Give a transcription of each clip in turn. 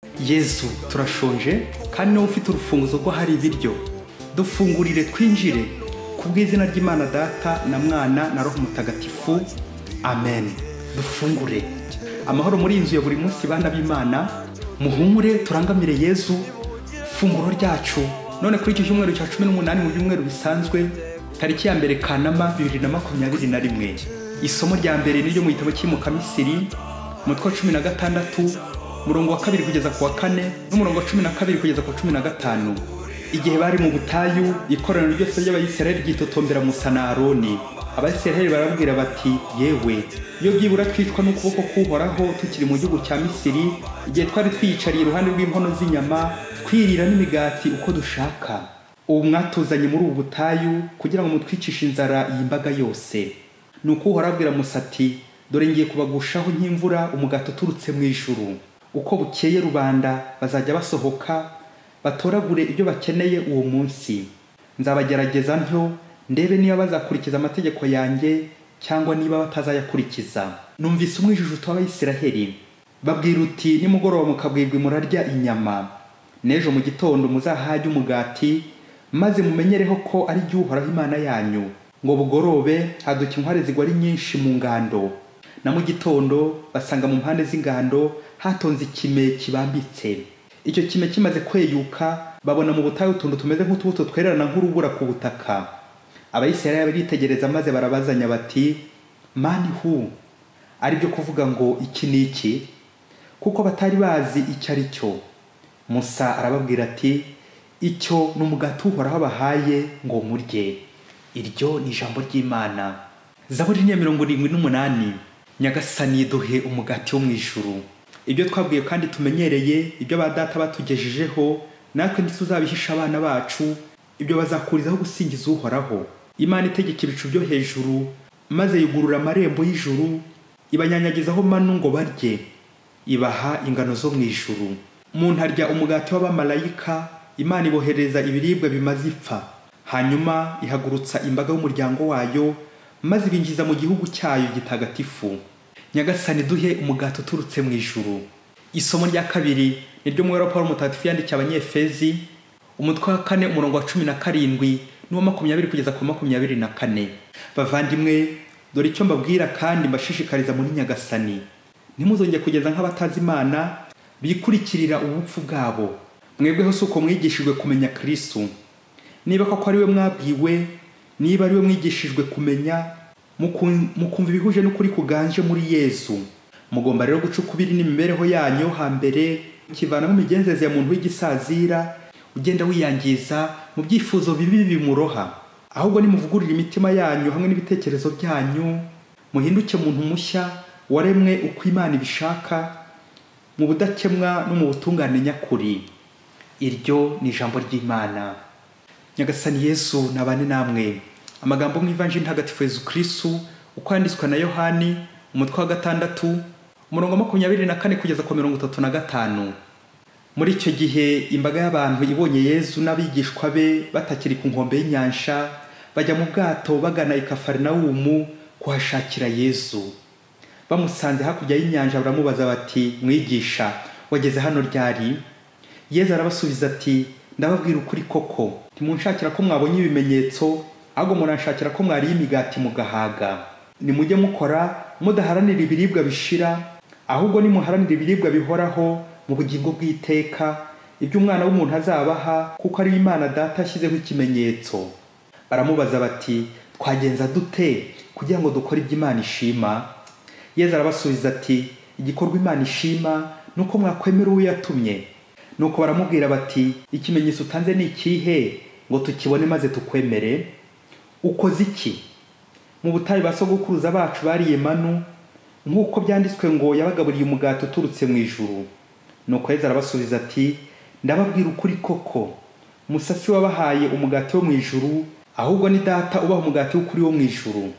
Yesu turashonje kandi nawe ufite urufunguzo rwo hari ibiryo. Dufungurire twinjire kubw'izina ry'Imana Data na Mwana na Roho Mutagatifu. Amen. Dufungure. Amahoro muri inzu ya buri munsi bana b'Imana. Muhumure turangamire Yesu funguro ryacu. None kuri iki cyumweru cya 18 mu byumweru bisanzwe tariki ya mbere Kanama 2021. Isomo rya mbere niryo mu gitabo cy'imuka Misiri umutwe 16 murongo wa 2 kugeza ku wa 4 n'umurongo wa 12 kugeza ku 15. Igihe bari mu butayu ikoraniro ryose ry'Abayisiraheli ryitotombera Musa na Aroni. Abayisiraheli barabwira bati, yewe iyo byibura twicwa n'ukuboko k'Uhoraho tukiri mu gihugu cya Misiri, igihe twari twiyicariye iruhande rw'inkono z'inyama twirira n'imigati uko dushaka. Ubu mwatuzanye muri ubu butayu kugira ngo mutwicishe inzara iyi mbaga yose. Nuko Uhoraho abwira Musa ati, dore ngiye kubagushaho nk'imvura umugati uturutse mu ijuru. Uko bukeye rubanda bazajya basohoka batoragure ibyo bakeneye uwo munsi. Nzabagerageza ntyo ndebe niba bazakurikiza amategeko yanjye cyangwa niba batazayakurikiza. Numvise umwijujuto w'Abayisiraheli babwira uti, nimugoroba mukabwirwa murarya inyama, n'ejo mu gitondo muzahajya umugati, maze mumenyereho ko ari jye Uhoraho Imana yanyu. Ngo bugorobe haduka inkware zigwa ari nyinshi mu ngando, na mu gitondo basanga mu mpande z'ingando hatonze ikime kibambitse. Icyo kime kimaze kweyuka babona mu butayu utuntu tumeze nk'utubuto twererana nk'urubura ku butaka. Abayisiraheli baritegereza maze barabazanya bati, mani hu, ari byo kuvuga ngo iki ni iki? Kuko batari bazi icyo ari cyo. Musa arababwira ati, icyo ni umugati Uhoraho abahaye ngo murye. Iryo ni ijambo ry'Imana. Zaburi 178. Nyagasani duhe umugati wo mu ijuru. Ibyo twabwiye kandi tumenyereye, ibyo ba data batugejejeho, natwe ntituzabihisha abana bacu, ibyo bazakurizaho gusingiza Uhoraho. Imana itegeka ibicu byo hejuru, maze yugurura amarembo y'ijuru, ibanyanyagizaho manu ngo barye, ibaha ingano zo mu ijuru. Umuntu arya umugati w'abamarayika, Imana ibohereza ibiribwa bimaze ipfa. Hanyuma ihagurutsa imbaga y'umuryango wayo, maze ibinjiza mu gihugu cyayo gitagatifu. Nyagasani duhe umugati uturutse mu ijuru. Isomo rya kabiri niryo mu Pawulo Mutagatifu yandikiye Abanyefezi umutwe wa 4 umurongo wa 17 n'uwa 20 kugeza ku 24. Bavandimwe, dore icyo mbabwira kandi mbashishikariza muri Nyagasani, ntimuzongere kugeza nk'abatazi Imana bikurikirira ubupfu bwabo. Mwebweho suko mwigishijwe kumenya Kristo. Niba koko ari we mwabwiwe, niba ari we mwigishijwe kumenya, mukumva ibihuje n'ukuri kuganje muri Yesu, mugomba rero gucukubira n'imibereho yanyu hambere, kivana mu migenzereze ya muntu w'igisazira ugenda wiyangiza mu byifuzo bibi bimuroha. Ahubwo nimuvugurira imitima yanyu hamwe n'ibitekerezo byanyu, muhinduke muntu mushya waremwe uko Imana ibishaka, mu budakemwa no mu butungane nyakuri. Iryo ni ijambo ry'Imana. Nyagasani Yesu nabane namwe. Amagambo mu Ivanjili ntagatifu Yesu Kristo uko yanditswe na Yohani umutwe wa 6 umurongo wa 24 kugeza ku 35. Muri icyo gihe imbaga y'abantu ibonye Yesu n'abigishwa be batakiri ku nkombe y'inyanja, bajya mu bwato bagana i Kafarinawumu kuhashakira Yesu. Bamusanze hakurya y'inyanja baramubaza bati, mwigisha, wageze hano ryari? Yesu arabasubiza ati, ndababwira ukuri koko, ntimunshakira ko mwabonye ibimenyetso, ahubwo muranshakira ko mwariye imigati mugahaga. Nimujye mukora mudaharanira ibiribwa bishira, ahubwo nimuharanira ibiribwa bihoraho mu bugingo bw'iteka, ibyo Umwana w'umuntu azabaha, kuko ari Imana Data ashyizeho ikimenyetso. Baramubaza bati, twagenza dute kugira ngo dukore ibyo Imana ishima? Yesu arabasubiza ati, igikorwa Imana ishima nuko mwakwemera uwo yatumye. Nuko baramubwira bati, ikimenyetso utanze ni ikihe ngo tukibone maze tukwemere? Ukoze iki? Mu butayu basogokuruza bacu bariye manu, nk'uko byanditswe ngo yabagaburiye umugati uturutse mu ijuru. Nuko Yesu arabasubiza ati, ndababwira ukuri koko, Musa si wabahaye umugati wo mu ijuru, ahubwo ni Data ubaha umugati w'ukuri wo mu ijuru.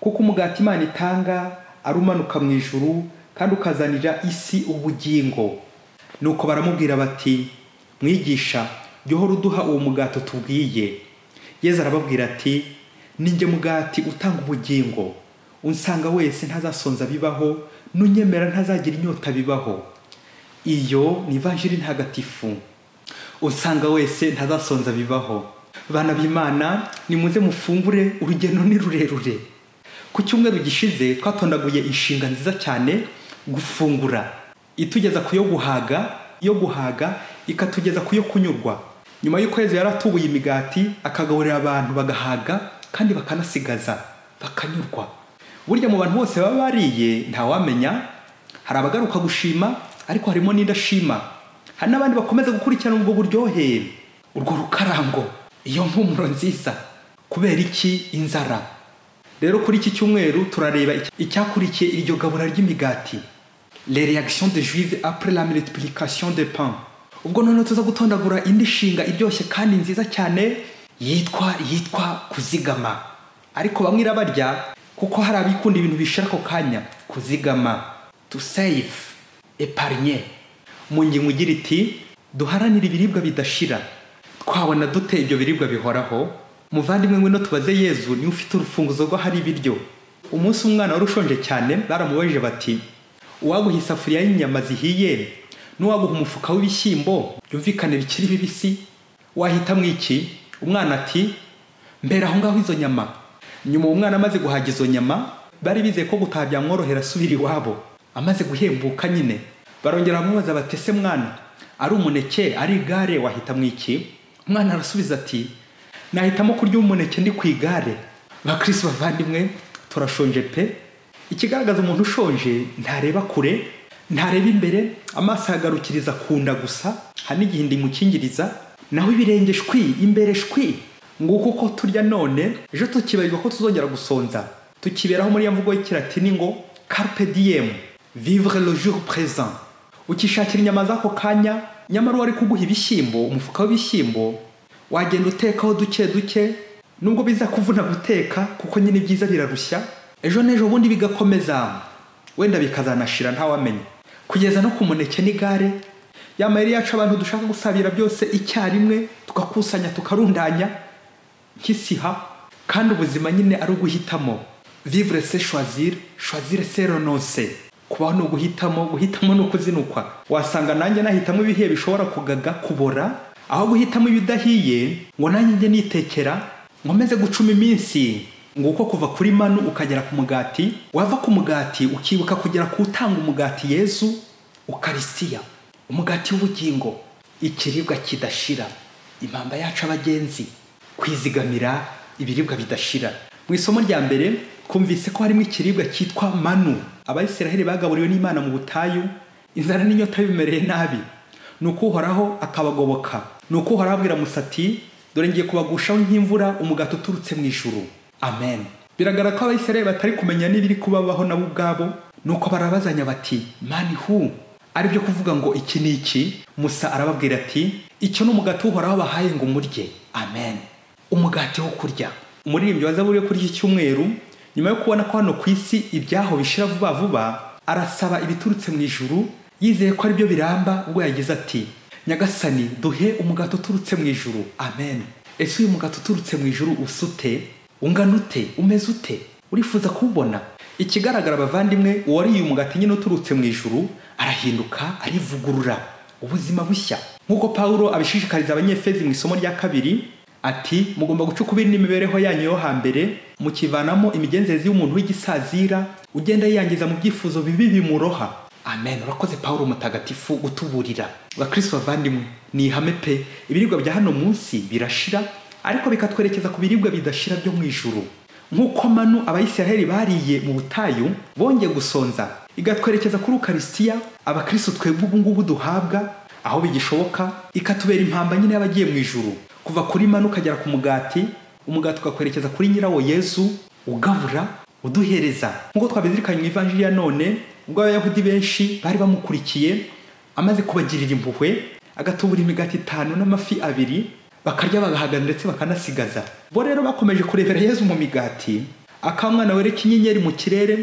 Kuko umugati Imana itanga ari umanuka mu ijuru, kandi ukazanira isi ubugingo. Nuko baramubwira bati, mwigisha, jya uhora uduha uwo mugati tubwiye. Yesu arababwira ati, ninjye mugati utanga ubugingo. Unsanga wese ntazasonza bibaho, nunyemera ntazagira inyota bibaho. iyo ni ivanjiri ntagatifu. Usanga wese ntazasonza bibaho. Bana b'Imana, nimuze mufungure, urugendo ni rurerure. Ku cyumweru gishize twatondaguye inshinga nziza cyane, gufungura. Itugeza ku yo guhaga ikatugeza ku yo kunyurwa. Nyuma y'uko Yesu yaratubuye imigati akagaburira abantu bagahaga kandi bakanasigaza bakanyurwa. Burya mu bantu bose baba bariye ntawamenya, hari abagaruka gushima ariko harimo n'indashima. Hari n'abandi bakomeza gukurikirana ubwo buryohe, urwo rukarango, iyo mpumuro nziza. Kubera iki? Inzara. Rero kuri iki cyumweru turareba icyakurikiye iryo gabura ry'imigati. Les réactions des Juifs après la multiplication des pains. Ubwo none tuza gutondagura indi shinga iryoshye kandi nziza cyane yitwa kuzigama. Ariko bamwe irabarya kuko hari abikunda ibintu bishira ko kanya. Kuzigama, to save, épargner. Mu ngingo igira iti duharanira ibiribwa bidashira. Twabona dute ibyo biribwa bihoraho? Muvandimwe ngwino tubaze Yesu, ni ufite urufunguzo rwo hari ibiryo. Umunsi umwana wari ushonje cyane baramubajije bati, uwaguha isafuriya y'inyama zihiye n'uwaguha umufuka w'ibishyimbo byumvikane bikiri bibisi, wahitamo iki? Umwana ati, mbere aho ngaho izo nyama. Nyuma umwana amaze guhaga izo nyama, bari bizeye ko gutaha byamworohera asubira iwabo. Amaze guhembuka nyine barongera bamubaza bati, ese mwana, ari umuneke ari igare wahitamo iki? Umwana arasubiza ati, nahitamo kurya umuneke ndi ku igare. Bakristo bavandimwe, turashonje pe. Ikigaragaza umuntu ushonje ntareba kure, ntareba imbere, amaso agarukiriza kunda gusa, hari n'igihe ndimukingiriza, naho ibirenge shwi, imbere shwi. Nguko ko turya none, ejo tukibagirwa ko tuzongera gusonza. Tukiberaho muri ya mvugo y'ikilatini ngo carpe diem, vivre le jour présent. Ukishakira inyama zako kanya, nyamara wari kuguha ibishyimbo, umufuka w'ibishyimbo, wagenda utekaho duke, nubwo biza kuvuna guteka kuko nyine byiza birarushya. Ejo n'ejo bundi bigakomeza, wenda bikazanashira ntawamenya. Kugeza no ku muneke n'igare, ya mayeri yacu abantu dushaka gusabira byose icyarimwe, tugakusanya tukarundanya nk'isiha. Kandi ubuzima nyine ari uguhitamo. Vivre c'est choisir, choisir c'est renoncer. Kubaho no guhitamo no kuzinukwa. Wasanga nanjye nahitamo ibihe bishobora kugaga kubora, aho guhitamo ibidahiye ngo nanjye njye nitekera nkomeze gucuma iminsi. Nguko kuva kuri manu ukagera ku mugati, wava ku mugati ukibuka kugera ku utanga umugati Yesu, Ukaristiya, umugati w'ubugingo, ikiribwa kidashira. Impamba yacu abagenzi, kwizigamira ibiribwa bidashira. Mu isomo rya mbere kumvise ko harimo ikiribwa cyitwa manu. Abayisiraheli bagaburiwe n'Imana mu butayu, inzara n'inyota bimereye nabi. Nuko Uhoraho akabagoboka. Nuko Uhoraho abwira Musa ati, dore ngiye kubagushaho nk'imvura umugati uturutse mu ijuru. Amen. Biragaragara ko Abayisiraheli batari kumenya n'ibiri kubabaho nabo ubwabo. Nuko barabazanya bati, mani hu, ari byo kuvuga ngo iki ni iki? Musa arababwira ati, icyo ni umugati Uhoraho bahaye ngo murye. Amen. Umugati wo kurya. Umuririmbyi wa Zaburi kuri iki cyumweru, nyuma yo kubona ko hano ku isi ibyaho bishira vuba vuba, arasaba ibiturutse mu ijuru, yizeye ko ari byo biramba. Ubwo yagize ati, Nyagasani duhe umugati uturutse mu ijuru. Amen. Ese uyu mugati uturutse mu ijuru usute? Ungana ute? Umeze ute? Urifuza kuwubona? Ikigaragara bavandimwe, uwariye umugati nyine uturutse mu ijuru arahinduka, arivugurura, ubuzima bushya. Nk'uko Pawulo abishishikariza abanyefezi mu isomo rya 2 ati, mugomba gucukubira n'imibereho yanyu yo hambere, mukivanamo imigenzereze y'umuntu w'igisazira ugenda yiyangiza mu byifuzo bibi bimuroha. Amen. Urakoze Pawulo mutagatifu utuburira. Bakristo bavandimwe, ni ihame pe, ibiribwa bya hano munsi birashira, ariko bikatwerekeza ku biribwa bidashira byo mu ijuru. Nk'uko manu Abayisiraheli bariye mu butayu bongeye gusonza, igatwerekeza kuri Ukaristiya abakristo twebwe ubu ngubu duhabwa aho bigishoboka, ikatubera impamba nyine y'abagiye mu ijuru. Kuva kuri manu ukagera ku mugati, umugati ukakwerekeza kuri nyirawo Yesu, ugabura, uduhereza. Nk'uko twabizirikanye mu ivanjiri ya none, ubwo Abayahudi benshi bari bamukurikiye, amaze kubagirira impuhwe, agatubura imigati 5 n'amafi 2, bakarya bagahaga ndetse bakanasigaza. Bo rero bakomeje kurebera Yesu mu migati, akamwana wereka inyenyeri mu kirere,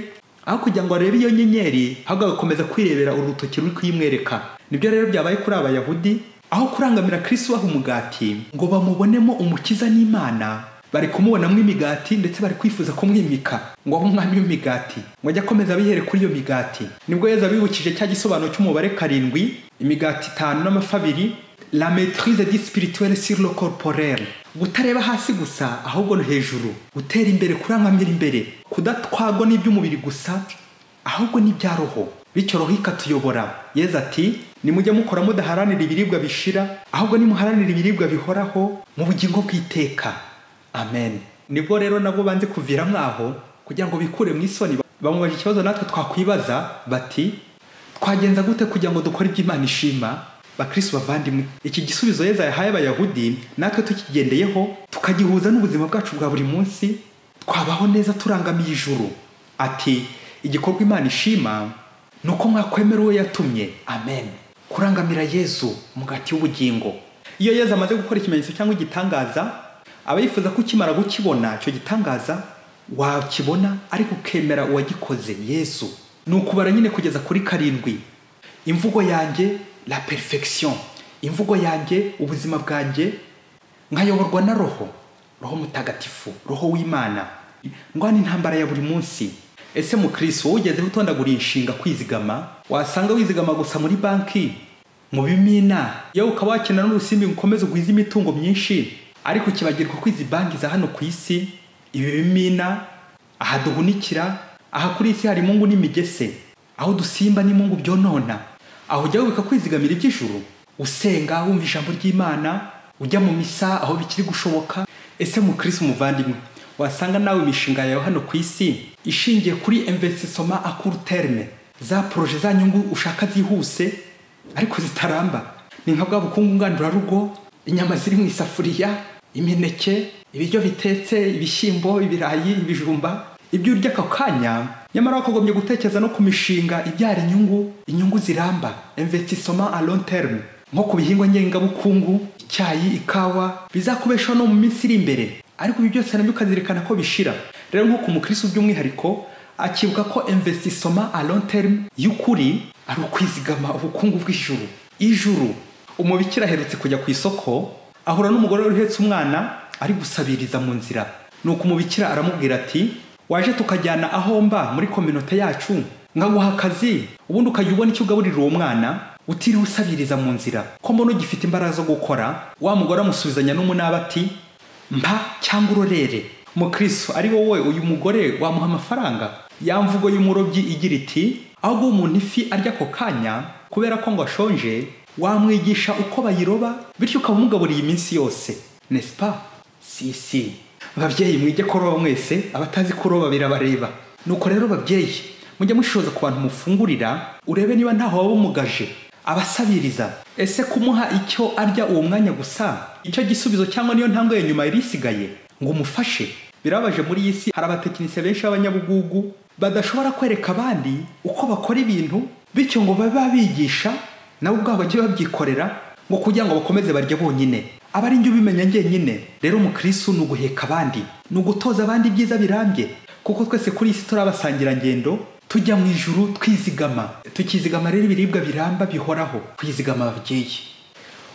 aho kugira ngo arebe iyo nyenyeri, ahubwo agakomeza kwirebera urutoki ruri kuyimwereka. Nibyo rero byabaye kuri Abayahudi, aho kurangamira Kristo waho umugati ngo bamubonemo umukiza n'Imana, bari kumubonamo imigati ndetse bari kwifuza kumwimika ngo abe umwami w'imigati, ngo ajye akomeza bihere kuri iyo migati. Nibwo Yesu abibukije cya gisobanuro cy'umubare 7, imigati 5 n'amafi 2, la maîtrise du spirituel sur le corporel, gutareba hasi gusa ahubwo no hejuru, gutera imbere, kurangamira imbere, kudatwagwa n'iby'umubiri gusa ahubwo n'ibya roho, bityo roho ikatuyobora. Yesu ati nimujye mukora mudaharanira ibiribwa bishira, ahubwo nimuharanira ibiribwa bihoraho mu bugingo bw'iteka. Amen. Nibwo rero nabo banze kuvira mwaho kugira ngo bikure mu isoni, bamubaje ikibazo natwe twakwibaza bati twagenza gute kugira ngo dukore ibyo Imana ishima? Bakristo bavandimwe, iki gisubizo Yesu yahaye abayahudi natwe tukigendeyeho tukagihuza n'ubuzima bwacu bwa buri munsi, twabaho neza turangamiye ijuru. Ati igikorwa Imana ishima nuko mwakwemera uwo yatumye. Amen. Kurangamira Yesu umugati w'ubugingo. Iyo Yesu amaze gukora ikimenyetso cyangwa igitangaza, abayifuza ko ukimara gukibona cyo gitangaza wakibona ariko ukemera uwagikoze Yesu. Nukubara nyine kugeza kuri 7. Imvugo yanjye la perfection, imvugo yanjye ubuzima bwanjye nkayoborwa na roho mutagatifu, roho w'Imana. Ngwani intambara ya buri munsi. Ese mu Kristo ugeze utondagura inshinga kwizigama, wasanga wizigama gusa muri banki, mu bimina, yewe ukaba wakina n'urusimbi ukomeze ugwiza imitungo myinshi, ariko kibagirwa ko izi banki za hano ku isi, ibi bimina, aha duhunikira, aha kuri isi hari mungu n'imigese, aho dusimba n'imungu byonona. Aho ujya wubika kwizigamira iby'ijuru, usenga wumva ijambo ry'Imana, ujya mu misa aho bikiri gushoboka. Ese mu Kristo muvandimwe, wasanga nawe imishinga yawe hano ku isi ishingiye kuri investissement à court terme, za projet za nyungu ushaka zihuse ariko zitaramba. Ni nka bwa bukungu ngandurarugo, inyama ziri mu isafuriya, imineke, ibiryo bitetse, ibishyimbo, ibirayi, ibijumba, ibyo urya ako kanya, nyamara wakagombye gutekereza no ku mishinga ibyara inyungu ziramba, investissement à long terme, nko ku bihingwa ngengabukungu, icyayi, ikawa, bizakubeshaho no mu minsi iri imbere, ariko ibi byose nabyo ukazirikana ko bishira. Rero nko ku mukristo by'umwihariko akibuka ko investissement à long terme y'ukuri ari ukwizigama ubukungu bw'ijuru. Ijuru, umubikira aherutse kujya ku isoko, ahura n'umugore uhetse umwana ari gusabiriza mu nzira. Nuko umubikira aramubwira ati waje tukajyana aho mba muri communauté yacu, ngaguha akazi ubundi ukajya ubona icyo ugaburira uwo mwana utiriwe usabiriza mu nzira, ko mbona ugifite imbaraga zo gukora. Wa mugore amusubizanya n'umunaba ati mpa cyangwa urorere. Mu Kristo ari wowe uyu mugore wamuha amafaranga. Ya mvugo y'umurobyi igira iti ahubwo umuntu ifi arya ako kanya kubera ko ngo ashonje, wamwigisha uko bayiroba bityo ukamugaburiye iminsi yose, n'est-ce pas? Si. Babyeyi mwige kuroba mwese, abatazi kuroba birabareba. Nuko rero babyeyi, mujye mushoza ku bantu mufungurira, urebe niba ntaho waba umugaje, abasabiriza. Ese kumuha icyo arya uwo mwanya gusa icyo gisubizo cyangwa niyo ntambwe ya nyuma irisigaye ngo umufashe? Birabaje muri iyi si hari abatekinisiye benshi b'abanyabugugu badashobora kwereka abandi uko bakora ibintu, bityo ngo babe babigisha nabo ubwabo bajye babyikorera ngo kugira ngo bakomeze barye bonyine. Aba ari njye ubimenya njyenyine. Rero mu Kristo ni uguheka abandi, ni ugutoza abandi ibyiza birambye, kuko twese kuri isi turi abasangira ngendo tujya mu ijuru twizigama. Tukizigama rero ibiribwa biramba bihoraho, kwizigama ababyeyi.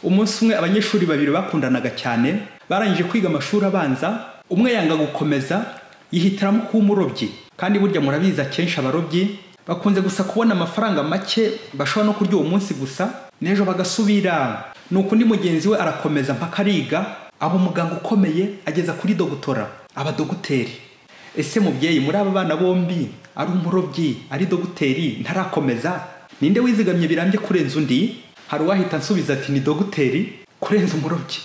Umunsi umwe abanyeshuri 2 bakundanaga cyane, barangije kwiga amashuri abanza, umwe yanga gukomeza yihitiramo kuba umurobyi. Kandi burya murabiza kenshi abarobyi bakunze gusa kubona amafaranga make bashobora no kurya uwo munsi gusa, nejo bagasubira. Nuko undi mugenzi we arakomeza mpaka ariga, aba umuganga ukomeye ageza kuri dogtora, aba doguteri. Ese mubyeyi muri aba bana bombi ari umurobyi ari doguteri ntarakomeza, ninde wizigamye birambye kurenza undi? Hari uwahita nsubiza ati ni doguteri kurenza umurobyi.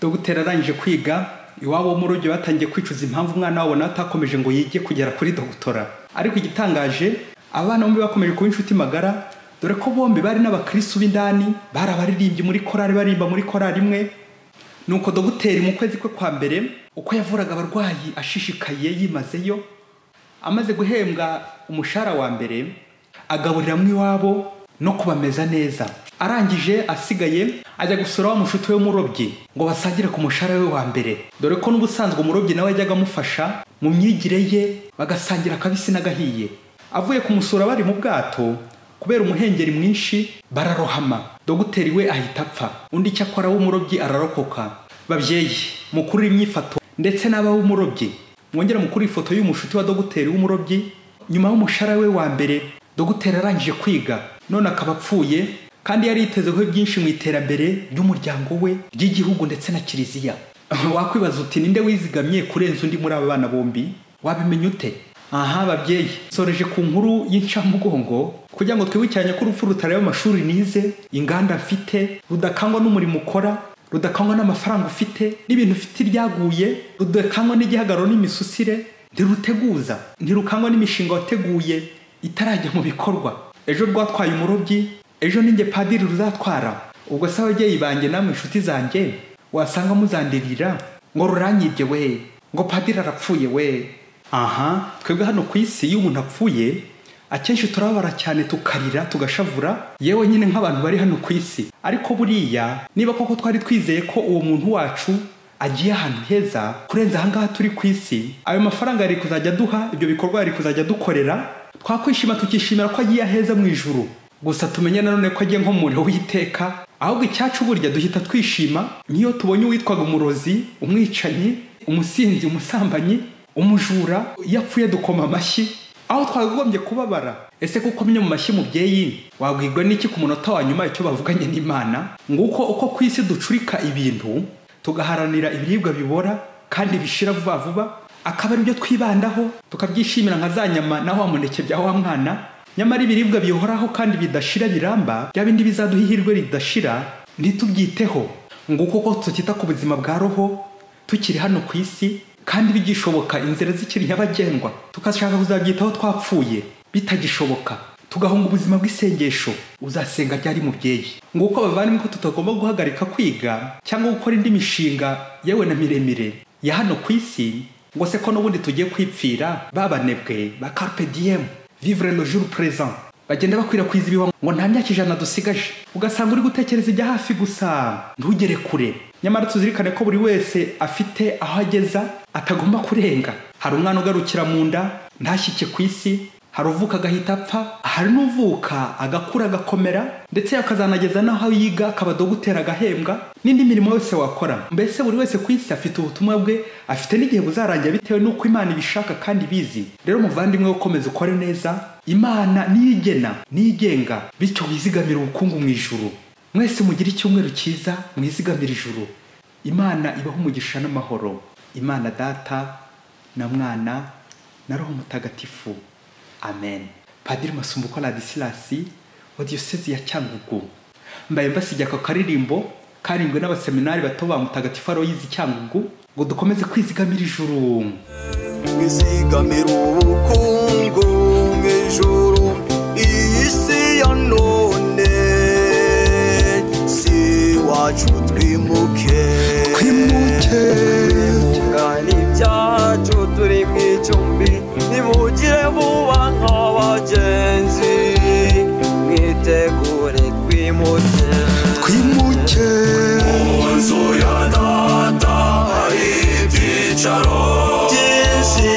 Doguteri arangije kwiga, iwabo w'umurobyi batangiye kwicuza impamvu umwana wabo natakomeje ngo yige kugera kuri dogtora. Ariko igitangaje, abana bombi bakomeje kuba inshuti magara, dore ko bombi bari n'abakristo b'indani, bari abaririmbyi muri korali, barimba muri korali imwe. Nuko doguteri mu kwezi kwe kwa mbere uko yavuraga abarwayi ashishikaye yimazeyo, amaze guhembwa umushahara wa mbere agaburira mu iwabo no kubameza neza. Arangije asigaye ajya gusura wa mushuti we w'umurobyi ngo basangire ku mushahara we wa mbere, dore ko n'ubusanzwe umurobyi nawe yajyaga amufasha mu myigire ye, bagasangira akabisi n'agahiye. Avuye kumusura bari mu bwato, kubera umuhengeri mwinshi bararohama, doguteri we ahita apfa, undi cyakora w'umurobyi ararokoka. Babyeyi mukuru imyifato ndetse n'abawumurobyi. Mwongera mukuri ifoto y'umushuti wa dogiteri w'umurobyi nyuma y'umushara we wa mbere dogiteri arangije kwiga none akaba apfuye kandi yari yitezeho byinshi mu iterambere ry'umuryango we ry'igihugu ndetse na kiliziya. Wakwibaza uti ninde wizigamye kurenza undi muri aba bana bombi? Wabimenya ute? Aha babyeyi, soreje ku nkuru y'incamugongo kugira ngo twibukiranye ko urupfu rutareba amashuri nize, inganda mfite, rudakangwa n'umurimo ukora, rudakangwa n'amafaranga ufite, n'ibintu ufite ryaguye, rudakangwa n'igihagararo n'imisusire, ntiruteguza, ntirukangwa n'imishinga wateguye itarajya mu bikorwa. Ejo rwatwaye umurobyi, ejo ninjye padiri ruzatwara. Ubwo se ababyeyi banjye namwe inshuti zanjye wasanga muzandirira ngo ruranyibye we, ngo padiri arapfuye we. Aha, twebwe hano ku isi iyo umuntu apfuye akenshi turabara cyane tukarira tugashavura yewe nyine nk'abantu bari hano ku isi. Ariko buriya niba koko twari twizeye ko uwo muntu wacu agiye ahantu heza kurenza ahangaha turi ku isi, ayo mafaranga yari kuzajya duha, ibyo bikorwa yari kuzajya dukorera, twakwishima tukishimira ko agiye aheza mu ijuru. Gusa tumenye nanone ko agiye nko mu muriro w'iteka. Ahubwo icyacu burya duhita twishima nk'iyo tubonye uwitwaga umurozi, umwicanyi, umusinzi, umusambanyi, umujura yapfuye dukoma amashyi aho twagombye kubabara. Ese kuko mye mu mashyi mubyeyi wabwirwa n'iki ku munota wa nyuma icyo bavuganye n'Imana? Nguko uko ku isi ducurika ibintu tugaharanira ibiribwa bibora kandi bishira vuba vuba, akaba ari byo twibandaho tukabyishimira nka za nyama na wa muneke bya wa mwana. Nyamara ibiribwa bihoraho kandi bidashira biramba bya bindi bizaduha ihirwe ridashira ntitubyiteho. Nguko uko tukita ku buzima bwa roho tukiri hano ku isi kandi bigishoboka inzira zikiri nyabagendwa tukashaka kuzabyitaho twapfuye bitagishoboka, tugahunga ubuzima bw'isengesho. Uzasenga ryari mubyeyi? Nguko abavandimwe ko tutagomba guhagarika kwiga cyangwa gukora indi mishinga yewe na miremire ya hano ku isi, ngo se ko n'ubundi tugiye kwipfira babanebwe ba carpe diem, vivre le jour présent, bagenda bakwirakwiza ibiwa ngo nta myaka 100 dusigaje, ugasanga uri gutekereza ijya hafi gusa ntugere kure. Nyamara tuzirikane ko buri wese afite aho ageza atagomba kurenga. Hari umwana ugarukira mu nda ntashyike ku isi, hari uvuka agahita apfa, hari n'uvuka agakura agakomera ndetse akazanageza naho yiga akaba dogiteri agahembwa n'indi mirimo yose wakora. Mbese buri wese ku isi afite ubutumwa bwe, afite n'igihe buzarangira bitewe n'uko Imana ibishaka kandi bizi. Rero muvandimwe ukomeze ukore neza, Imana niyigena niyigenga, bityo wizigamira ubukungu mu ijuru. Mwese mugira icyumweru cyiza, mwizigamira ijuru. Imana ibaho umugisha n'amahoro. Imana Data na Mwana na Roho Mutagatifu. Amen. Padiri Masumbuko Ladislas wa Diocese ya Cyangugu. Mbaye mbasigiye ako karirimbo karindwe n'abaseminari bato ba Mutagatifu Aloyizi Cyangugu ngo dukomeze kwizigamira ijuru. Kwizigamira ubukungu mu ijuru, iyi si ya none si wacu twimuke ngani byacu turi mu icumbi, nimugire vuba nk'abagenzi mwitegure twimuke mu nzu ya Data hari ibyicaro byinshi